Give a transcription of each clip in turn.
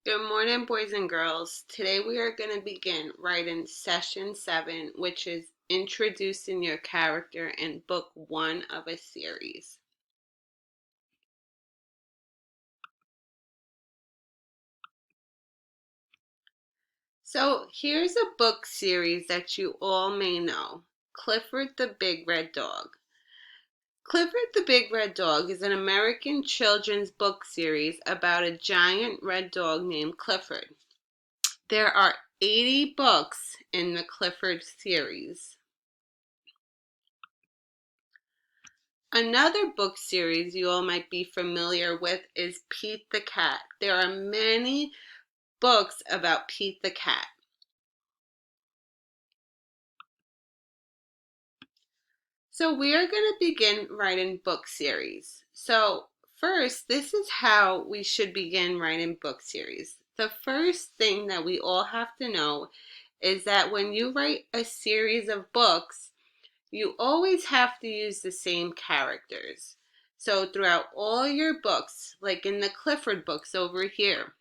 Good morning, boys and girls. Today we are going to begin writing session 7, which is introducing your character in book 1 of a series. So here's a book series that you all may know, Clifford the Big Red Dog. Clifford the Big Red Dog is an American children's book series about a giant red dog named Clifford. There are 80 books in the Clifford series. Another book series you all might be familiar with is Pete the Cat. There are many books about Pete the Cat. So we are going to begin writing book series. So first, this is how we should begin writing book series. The first thing that we all have to know is that when you write a series of books, you always have to use the same characters. So throughout all your books, like in the Clifford books over here,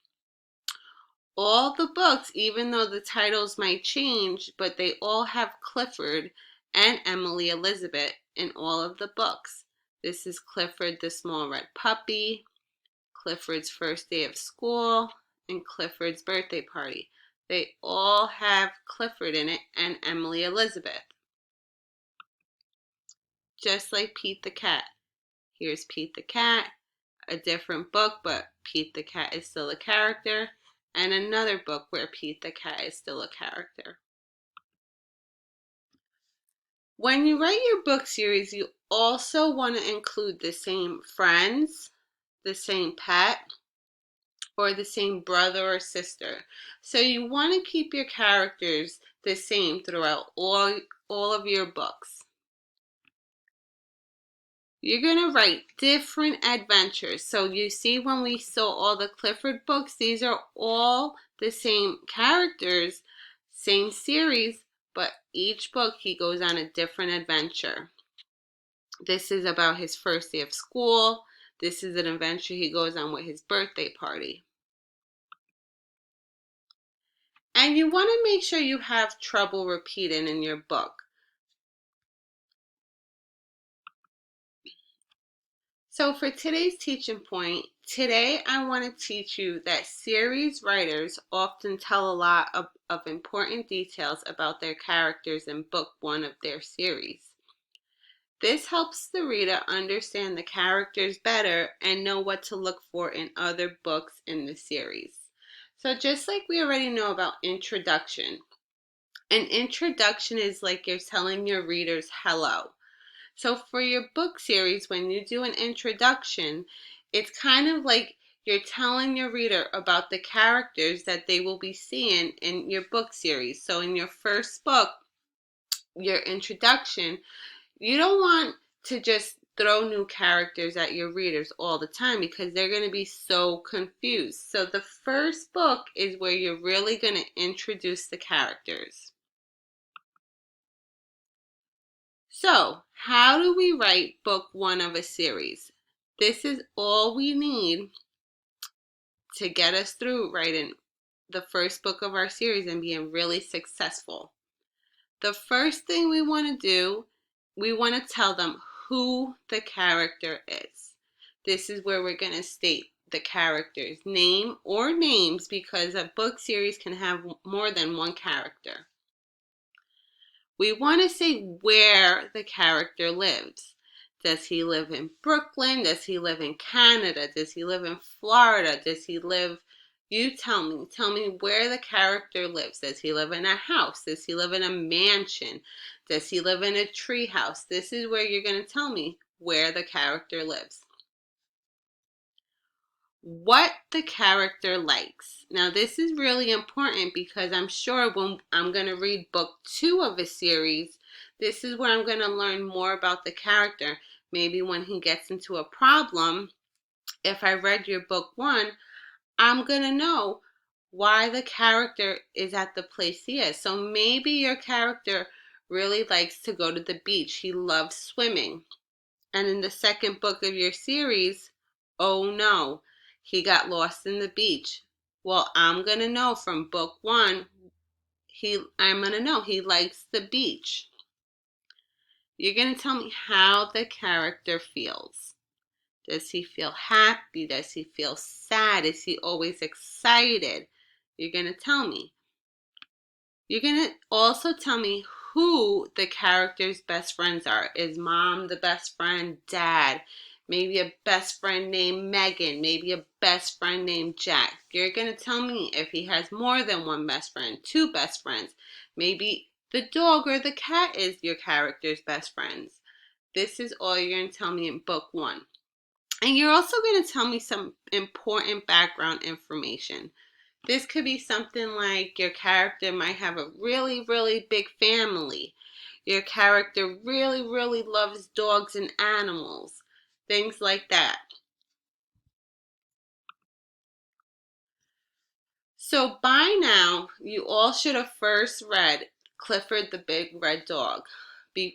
all the books, even though the titles might change, but they all have Clifford and Emily Elizabeth in all of the books. This is Clifford the Small Red Puppy, Clifford's First Day of School, and Clifford's Birthday Party. They all have Clifford in it and Emily Elizabeth, just like Pete the Cat. Here's Pete the Cat, a different book, but Pete the Cat is still a character, and another book where Pete the Cat is still a character. When you write your book series, you also want to include the same friends, the same pet, or the same brother or sister. So you want to keep your characters the same throughout all of your books. You're going to write different adventures. So you see when we saw all the Clifford books, these are all the same characters, same series, but each book he goes on a different adventure. This is about his first day of school. This is an adventure he goes on with his birthday party. And you want to make sure you have trouble repeating in your book. So for today's teaching point, today I want to teach you that series writers often tell a lot of important details about their characters in book 1 of their series. This helps the reader understand the characters better and know what to look for in other books in the series. So just like we already know about introduction, an introduction is like you're telling your readers hello. So for your book series, when you do an introduction, it's kind of like you're telling your reader about the characters that they will be seeing in your book series. So in your first book, your introduction, you don't want to just throw new characters at your readers all the time because they're going to be so confused. So the first book is where you're really going to introduce the characters. So, how do we write book 1 of a series? This is all we need to get us through writing the first book of our series and being really successful. The first thing we want to do, we want to tell them who the character is. This is where we're going to state the character's name or names because a book series can have more than one character. We want to say where the character lives. Does he live in Brooklyn? Does he live in Canada? Does he live in Florida? Does he live... You tell me. Tell me where the character lives. Does he live in a house? Does he live in a mansion? Does he live in a tree house? This is where you're going to tell me where the character lives. What the character likes. Now this is really important because I'm sure when I'm going to read book 2 of a series, this is where I'm going to learn more about the character. Maybe when he gets into a problem, if I read your book 1, I'm going to know why the character is at the place he is. So maybe your character really likes to go to the beach. He loves swimming. And in the second book of your series, oh no, he got lost in the beach. Well, I'm going to know from book 1, I'm going to know he likes the beach. You're going to tell me how the character feels. Does he feel happy? Does he feel sad? Is he always excited? You're going to tell me. You're going to also tell me who the character's best friends are. Is mom the best friend? Dad? Maybe a best friend named Megan? Maybe a best friend named Jack? You're going to tell me if he has more than one best friend, 2 best friends. Maybe the dog or the cat is your character's best friends. This is all you're going to tell me in book 1. And you're also going to tell me some important background information. This could be something like your character might have a really, really big family. Your character really, really loves dogs and animals. Things like that. So by now, you all should have first read Clifford the Big Red Dog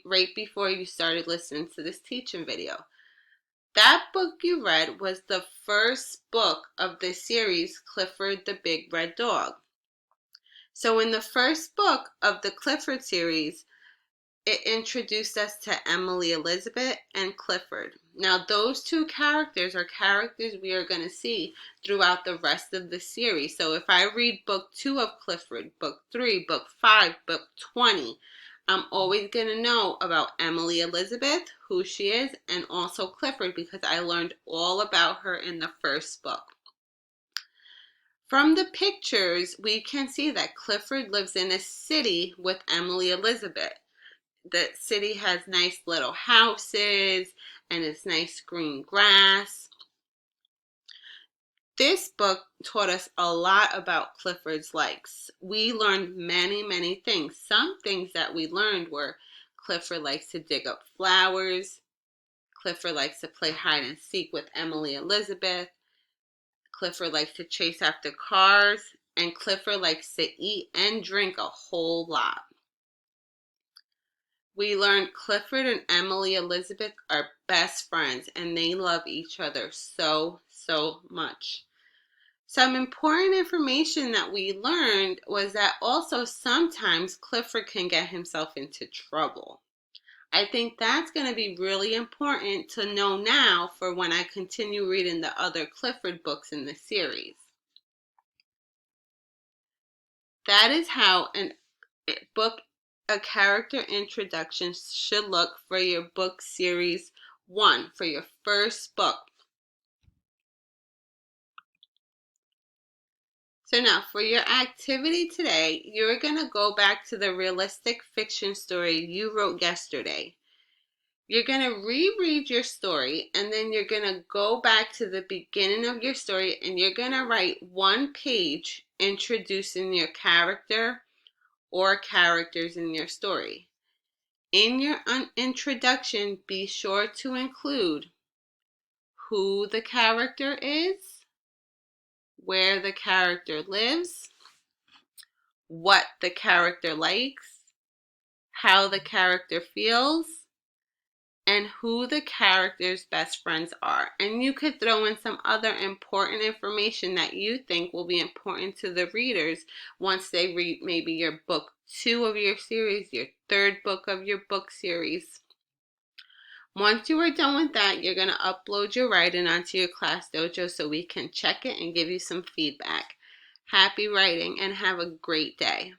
right before you started listening to this teaching video. That book you read was the first book of the series Clifford the Big Red Dog. So in the first book of the Clifford series, it introduced us to Emily Elizabeth and Clifford. Now those 2 characters are characters we are going to see throughout the rest of the series. So if I read book 2 of Clifford, book 3, book 5, book 20, I'm always going to know about Emily Elizabeth, who she is, and also Clifford because I learned all about her in the first book. From the pictures, we can see that Clifford lives in a city with Emily Elizabeth. The city has nice little houses and it's nice green grass. This book taught us a lot about Clifford's likes. We learned many, many things. Some things that we learned were Clifford likes to dig up flowers. Clifford likes to play hide and seek with Emily Elizabeth. Clifford likes to chase after cars. And Clifford likes to eat and drink a whole lot. We learned Clifford and Emily Elizabeth are best friends and they love each other so, so much. Some important information that we learned was that also sometimes Clifford can get himself into trouble. I think that's going to be really important to know now for when I continue reading the other Clifford books in the series. That is how a character introduction should look for your book series 1, for your first book. So now for your activity today, you're going to go back to the realistic fiction story you wrote yesterday. You're going to reread your story and then you're going to go back to the beginning of your story and you're going to write 1 page introducing your character or characters in your story. In your introduction, be sure to include who the character is, where the character lives, what the character likes, how the character feels, and who the character's best friends are. And you could throw in some other important information that you think will be important to the readers once they read maybe your book 2 of your series, your 3rd book of your book series. Once you are done with that, you're going to upload your writing onto your Class Dojo so we can check it and give you some feedback. Happy writing and have a great day.